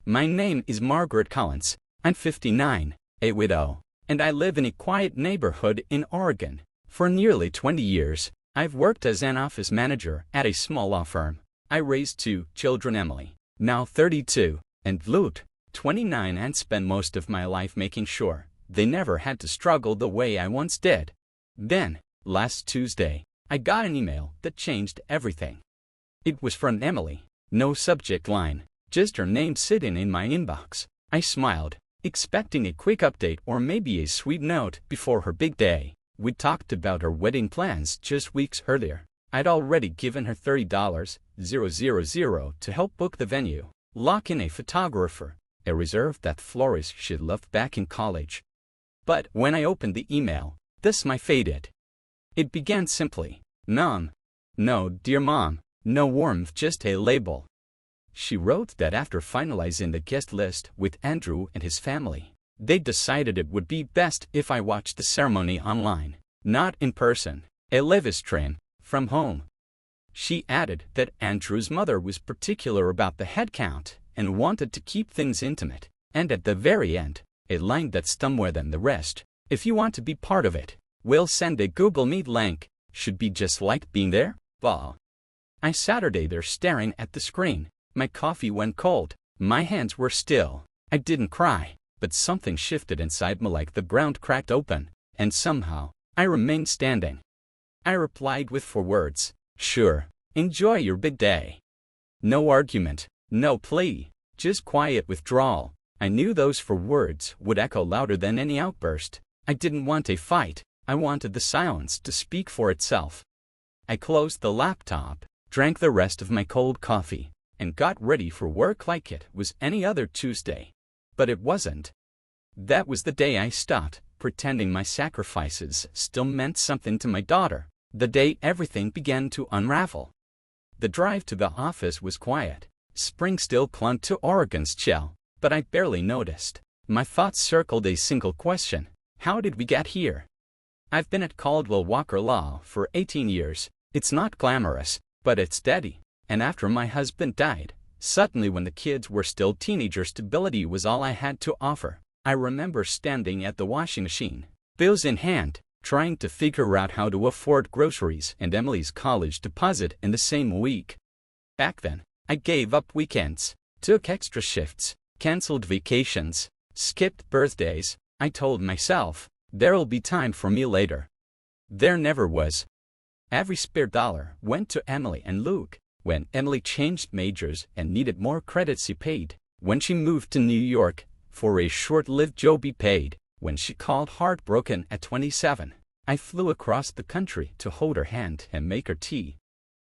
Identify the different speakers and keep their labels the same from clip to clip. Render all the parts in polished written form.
Speaker 1: My name is Margaret Collins. I'm 59, a widow, and I live in a quiet neighborhood in Oregon. For nearly 20 years, I've worked as an office manager at a small law firm. I raised 2 children, Emily, now 32, and Luke, 29, and spent most of my life making sure they never had to struggle the way I once did. Then, last Tuesday, I got an email that changed everything. It was from Emily. No subject line, just her name sitting in my inbox. I smiled, expecting a quick update or maybe a sweet note before her big day. We talked about her wedding plans just weeks earlier. I'd already given her $30,000 to help book the venue, lock in a photographer, a reserve that florist she loved back in college. But when I opened the email, this my faded. It began simply, Mom. No, dear Mom, no warmth, just a label. She wrote that after finalizing the guest list with Andrew and his family, they decided it would be best if I watched the ceremony online, not in person, a live stream from home. She added that Andrew's mother was particular about the head count and wanted to keep things intimate, and at the very end, a line that stung more than the rest. If you want to be part of it, we'll send a Google Meet link. Should be just like being there. Wow. I sat there staring at the screen. My coffee went cold. My hands were still. I didn't cry, but something shifted inside me like the ground cracked open, and somehow, I remained standing. I replied with 4 words. Sure. Enjoy your big day. No argument, no plea, just quiet withdrawal. I knew those 4 words would echo louder than any outburst. I didn't want a fight. I wanted the silence to speak for itself. I closed the laptop, drank the rest of my cold coffee, and got ready for work like it was any other Tuesday. But it wasn't. That was the day I stopped pretending my sacrifices still meant something to my daughter. The day everything began to unravel. The drive to the office was quiet. Spring still clung to Oregon's chill, but I barely noticed. My thoughts circled a single question. How did we get here? I've been at Caldwell Walker Law for 18 years. It's not glamorous, but it's steady. And after my husband died, suddenly when the kids were still teenagers, stability was all I had to offer. I remember standing at the washing machine, bills in hand, trying to figure out how to afford groceries and Emily's college deposit in the same week. Back then, I gave up weekends, took extra shifts, canceled vacations, skipped birthdays. I told myself, there'll be time for me later. There never was. Every spare dollar went to Emily and Luke. When Emily changed majors and needed more credits, she paid. When she moved to New York for a short-lived job, he paid. When she called heartbroken at 27, I flew across the country to hold her hand and make her tea.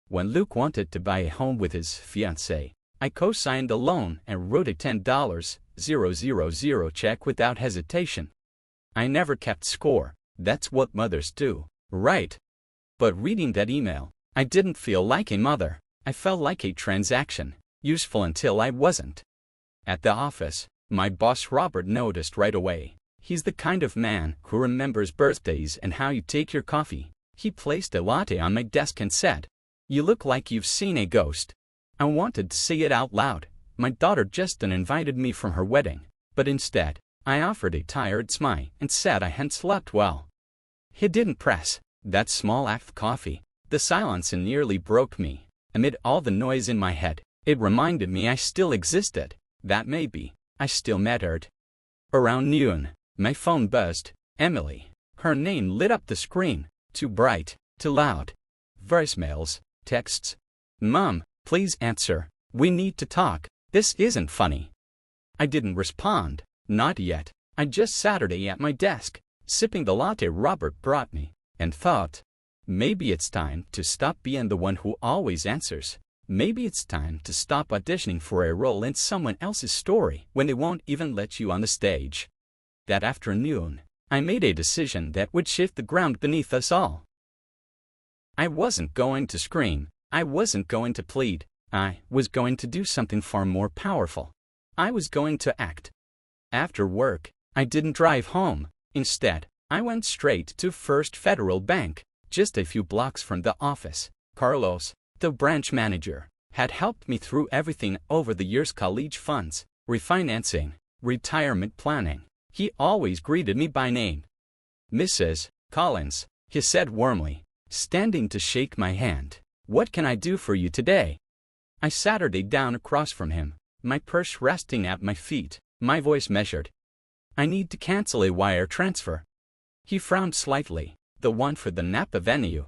Speaker 1: When Luke wanted to buy a home with his fiancée, I co-signed a loan and wrote a $10,000 check without hesitation. I never kept score. That's what mothers do, right? But reading that email, I didn't feel like a mother. I felt like a transaction, useful until I wasn't. At the office, my boss Robert noticed right away. He's the kind of man who remembers birthdays and how you take your coffee. He placed a latte on my desk and said, "You look like you've seen a ghost." I wanted to say it out loud. My daughter Justin invited me from her wedding, but instead, I offered a tired smile and said I hadn't slept well. He didn't press. That small act of coffee, the silence nearly broke me. Amid all the noise in my head, it reminded me I still existed, that maybe I still mattered. Around noon, my phone buzzed. Emily. Her name lit up the screen, too bright, too loud. Voicemails, texts. "Mom, please answer. We need to talk. This isn't funny." I didn't respond. Not yet. I just sat at my desk, sipping the latte Robert brought me, and thought, maybe it's time to stop being the one who always answers. Maybe it's time to stop auditioning for a role in someone else's story when they won't even let you on the stage. That afternoon, I made a decision that would shift the ground beneath us all. I wasn't going to scream. I wasn't going to plead. I was going to do something far more powerful. I was going to act. After work, I didn't drive home. Instead, I went straight to First Federal Bank, just a few blocks from the office. Carlos, the branch manager, had helped me through everything over the years: college funds, refinancing, retirement planning. He always greeted me by name. Mrs. Collins, he said warmly, standing to shake my hand. What can I do for you today? I sat down across from him, my purse resting at my feet, my voice measured. I need to cancel a wire transfer. He frowned slightly. The one for the Napa venue.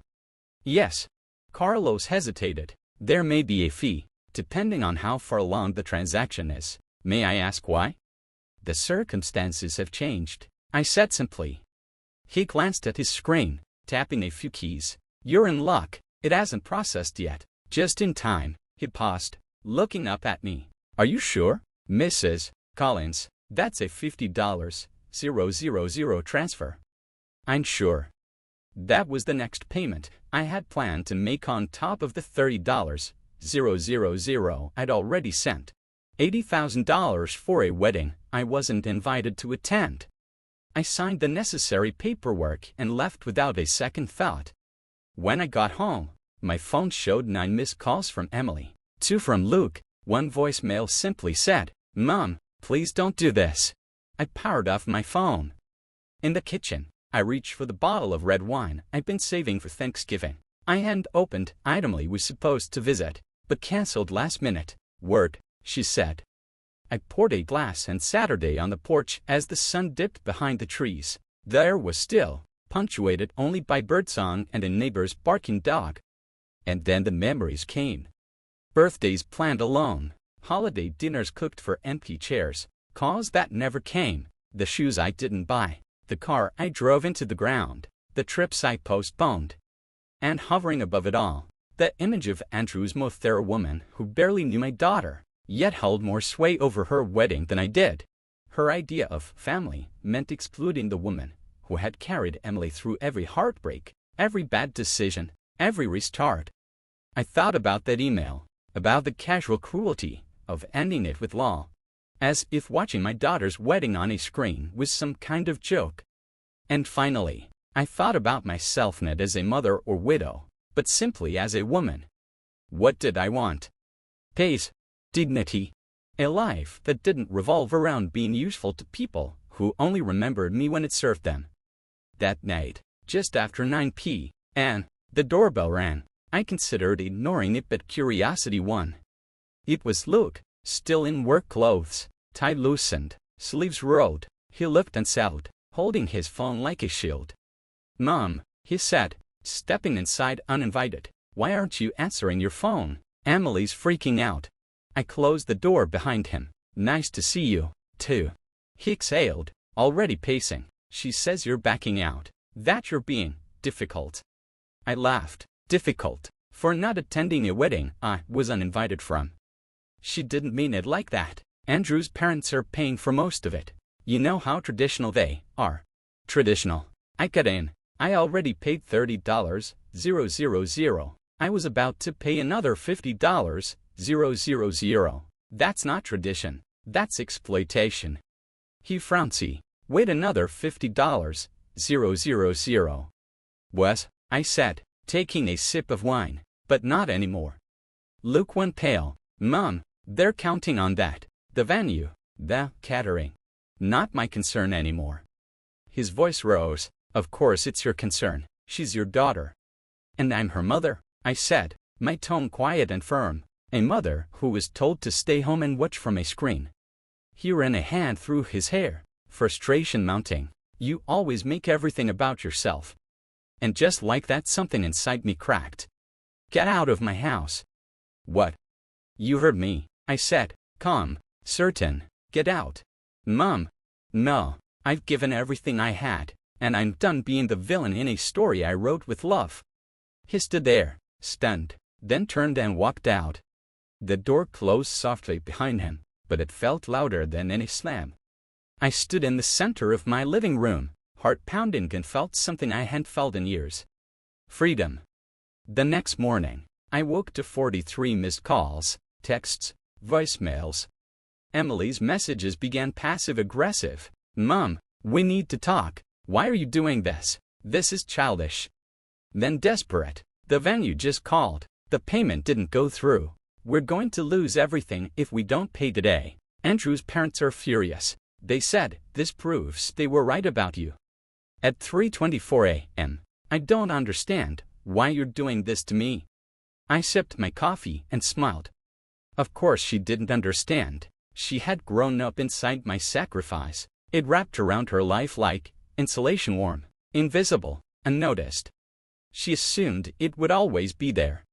Speaker 1: Yes. Carlos hesitated. There may be a fee, depending on how far along the transaction is. May I ask why? The circumstances have changed, I said simply. He glanced at his screen, tapping a few keys. You're in luck. It hasn't processed yet. Just in time. He paused, looking up at me. Are you sure, Mrs. Collins? That's a $50,000 transfer. I'm sure. That was the next payment I had planned to make on top of the $30,000 I'd already sent. $80,000 for a wedding I wasn't invited to attend. I signed the necessary paperwork and left without a second thought. When I got home, my phone showed 9 missed calls from Emily, 2 from Luke. One voicemail simply said, "Mom, please don't do this." I powered off my phone. In the kitchen, I reached for the bottle of red wine I'd been saving for Thanksgiving. I hadn't opened. Emily was supposed to visit, but canceled last minute. Word, she said. I poured a glass and sat on the porch as the sun dipped behind the trees. The air was still, punctuated only by birdsong and a neighbor's barking dog. And then the memories came. Birthdays planned alone, holiday dinners cooked for empty chairs, calls that never came, the shoes I didn't buy, the car I drove into the ground, the trips I postponed. And hovering above it all, the image of Andrew's Mothera woman who barely knew my daughter, yet held more sway over her wedding than I did. Her idea of family meant excluding the woman who had carried Emily through every heartbreak, every bad decision, every restart. I thought about that email, about the casual cruelty of ending it with law, as if watching my daughter's wedding on a screen was some kind of joke. And finally, I thought about myself not as a mother or widow, but simply as a woman. What did I want? Peace, dignity, a life that didn't revolve around being useful to people who only remembered me when it served them. That night, just after 9 p.m., the doorbell rang. I considered ignoring it, but curiosity won. It was Luke, still in work clothes, tie loosened, sleeves rolled. He looked and said, holding his phone like a shield. "Mom," he said, stepping inside uninvited. "Why aren't you answering your phone? Emily's freaking out." I closed the door behind him. "Nice to see you, too." He exhaled, already pacing. "She says you're backing out, that you're being difficult." I laughed. Difficult for not attending a wedding I was uninvited from. She didn't mean it like that. Andrew's parents are paying for most of it. You know how traditional they are. Traditional. I got in. I already paid $30,000. I was about to pay another $50,000. That's not tradition. That's exploitation. He frowned. See, wait, another $50,000. Was, I said, taking a sip of wine, but not anymore. Luke went pale. "Mom, they're counting on that. The venue, the catering. Not my concern anymore." His voice rose. "Of course it's your concern. She's your daughter." "And I'm her mother," I said, my tone quiet and firm. "A mother who was told to stay home and watch from a screen." He ran a hand through his hair, frustration mounting. "You always make everything about yourself." And just like that, something inside me cracked. "Get out of my house." "What?" "You heard me," I said, calm, certain. "Get out." "Mom." "No, I've given everything I had, and I'm done being the villain in a story I wrote with love." He stood there, stunned, then turned and walked out. The door closed softly behind him, but it felt louder than any slam. I stood in the center of my living room, heart pounding, and felt something I hadn't felt in years. Freedom. The next morning, I woke to 43 missed calls, texts, voicemails. Emily's messages began passive-aggressive. "Mom, we need to talk. Why are you doing this? This is childish." Then desperate. "The venue just called. The payment didn't go through. We're going to lose everything if we don't pay today. Andrew's parents are furious. They said, this proves they were right about you. At 3:24 a.m., I don't understand why you're doing this to me. I sipped my coffee and smiled. Of course she didn't understand. She had grown up inside my sacrifice. It wrapped around her life like insulation, warm, invisible, unnoticed. She assumed it would always be there.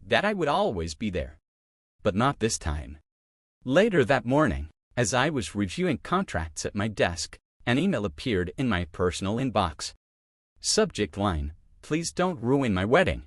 Speaker 1: That I would always be there. But not this time. Later that morning, as I was reviewing contracts at my desk, an email appeared in my personal inbox. Subject line, please don't ruin my wedding.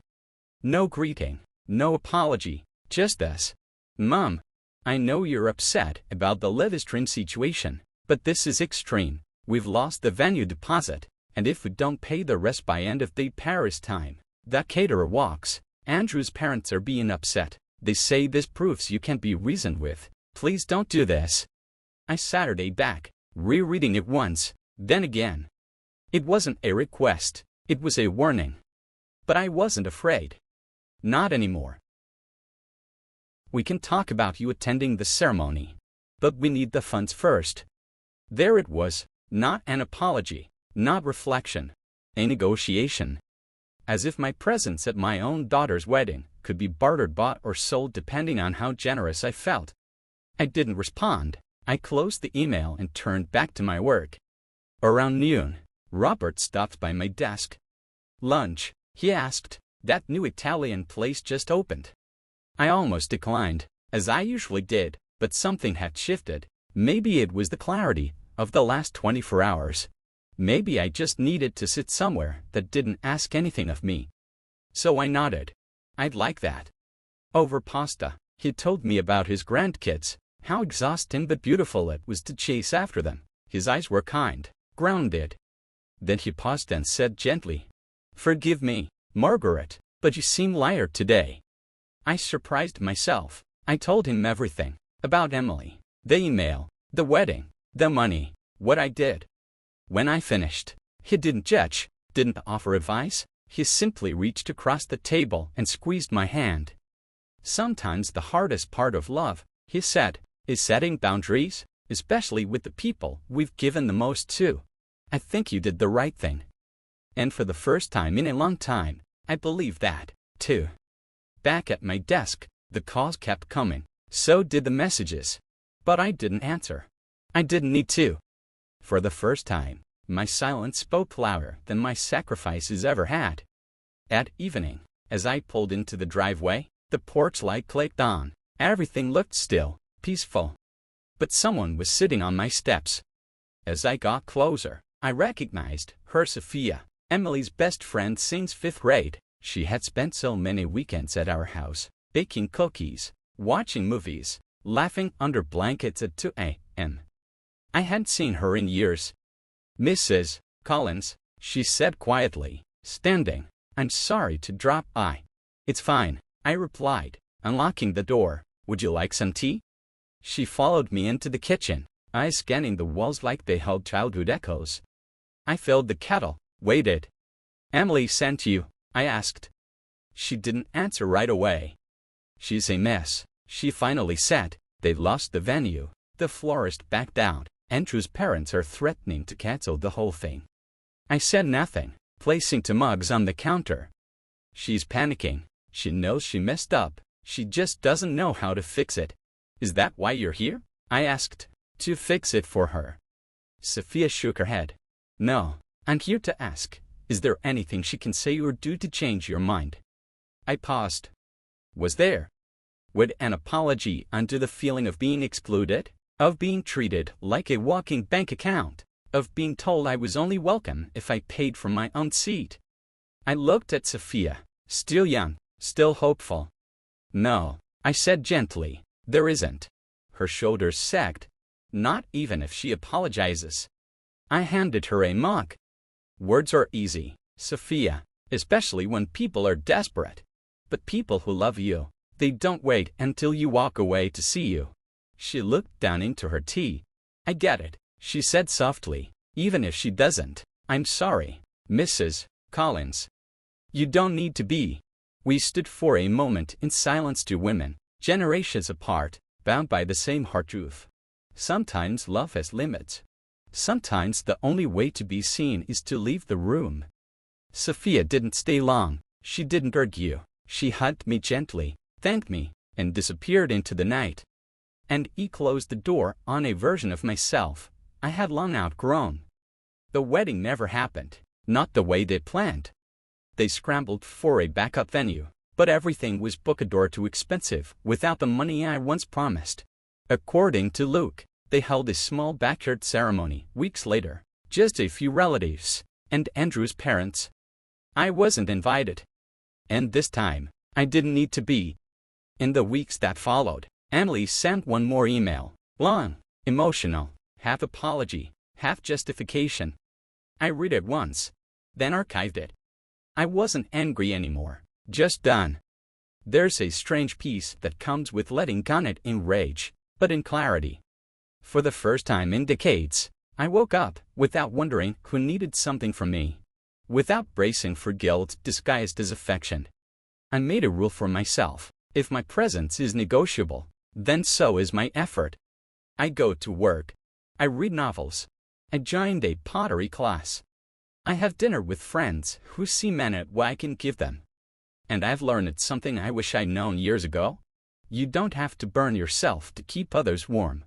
Speaker 1: No greeting, no apology, just this. Mom, I know you're upset about the live stream situation, but this is extreme. We've lost the venue deposit, and if we don't pay the rest by end of day Paris time, the caterer walks. Andrew's parents are being upset. They say this proves you can't be reasoned with. Please don't do this. I Saturday back, rereading it once, then again. It wasn't a request, it was a warning. But I wasn't afraid. Not anymore. We can talk about you attending the ceremony, but we need the funds first. There it was, not an apology, not reflection, a negotiation. As if my presence at my own daughter's wedding could be bartered, bought, or sold depending on how generous I felt. I didn't respond. I closed the email and turned back to my work. Around noon, Robert stopped by my desk. Lunch, he asked. That new Italian place just opened. I almost declined, as I usually did, but something had shifted. Maybe it was the clarity of the last 24 hours. Maybe I just needed to sit somewhere that didn't ask anything of me. So I nodded. I'd like that. Over pasta, he told me about his grandkids, how exhausting but beautiful it was to chase after them. His eyes were kind, grounded. Then he paused and said gently, "Forgive me, Margaret, but you seem lighter today." I surprised myself. I told him everything, about Emily, the email, the wedding, the money, what I did. When I finished, he didn't judge, didn't offer advice. He simply reached across the table and squeezed my hand. Sometimes the hardest part of love, he said, is setting boundaries, especially with the people we've given the most to. I think you did the right thing. And for the first time in a long time, I believe that, too. Back at my desk, the calls kept coming. So did the messages. But I didn't answer. I didn't need to. For the first time, my silence spoke louder than my sacrifices ever had. At evening, as I pulled into the driveway, the porch light clicked on. Everything looked still, peaceful. But someone was sitting on my steps. As I got closer, I recognized her. Sophia, Emily's best friend since 5th grade. She had spent so many weekends at our house, baking cookies, watching movies, laughing under blankets at 2 a.m. I hadn't seen her in years. "Mrs. Collins," she said quietly, standing. "I'm sorry to drop by." "It's fine," I replied, unlocking the door. "Would you like some tea?" She followed me into the kitchen, eyes scanning the walls like they held childhood echoes. I filled the kettle, waited. "Emily sent you?" I asked. She didn't answer right away. "She's a mess," she finally said. "They lost the venue. The florist backed out. Andrew's parents are threatening to cancel the whole thing." I said nothing, placing 2 mugs on the counter. "She's panicking. She knows she messed up. She just doesn't know how to fix it." "Is that why you're here?" I asked. "To fix it for her." Sophia shook her head. "No, I'm here to ask, is there anything she can say or do to change your mind?" I paused. Was there? Would an apology undo the feeling of being excluded, of being treated like a walking bank account, of being told I was only welcome if I paid for my own seat? I looked at Sophia, still young, still hopeful. "No," I said gently, "there isn't." Her shoulders sagged. "Not even if she apologizes." I handed her a mug. "Words are easy, Sophia, especially when people are desperate. But people who love you, they don't wait until you walk away to see you." She looked down into her tea. "I get it," she said softly. "Even if she doesn't, I'm sorry, Mrs. Collins. You don't need to be." We stood for a moment in silence, 2 women, generations apart, bound by the same heart truth. Sometimes love has limits. Sometimes the only way to be seen is to leave the room. Sophia didn't stay long. She didn't argue. She hugged me gently, thanked me, and disappeared into the night. And he closed the door on a version of myself I had long outgrown. The wedding never happened, not the way they planned. They scrambled for a backup venue, but everything was booked a door too expensive without the money I once promised. According to Luke, they held a small backyard ceremony weeks later, just a few relatives, and Andrew's parents. I wasn't invited. And this time, I didn't need to be. In the weeks that followed, Emily sent one more email, long, emotional, half apology, half justification. I read it once, then archived it. I wasn't angry anymore, just done. There's a strange peace that comes with letting go, not in rage, but in clarity. For the first time in decades, I woke up without wondering who needed something from me, without bracing for guilt disguised as affection. I made a rule for myself: if my presence is negotiable, then so is my effort. I go to work. I read novels. I joined a pottery class. I have dinner with friends who see men at what I can give them. And I've learned something I wish I'd known years ago. You don't have to burn yourself to keep others warm.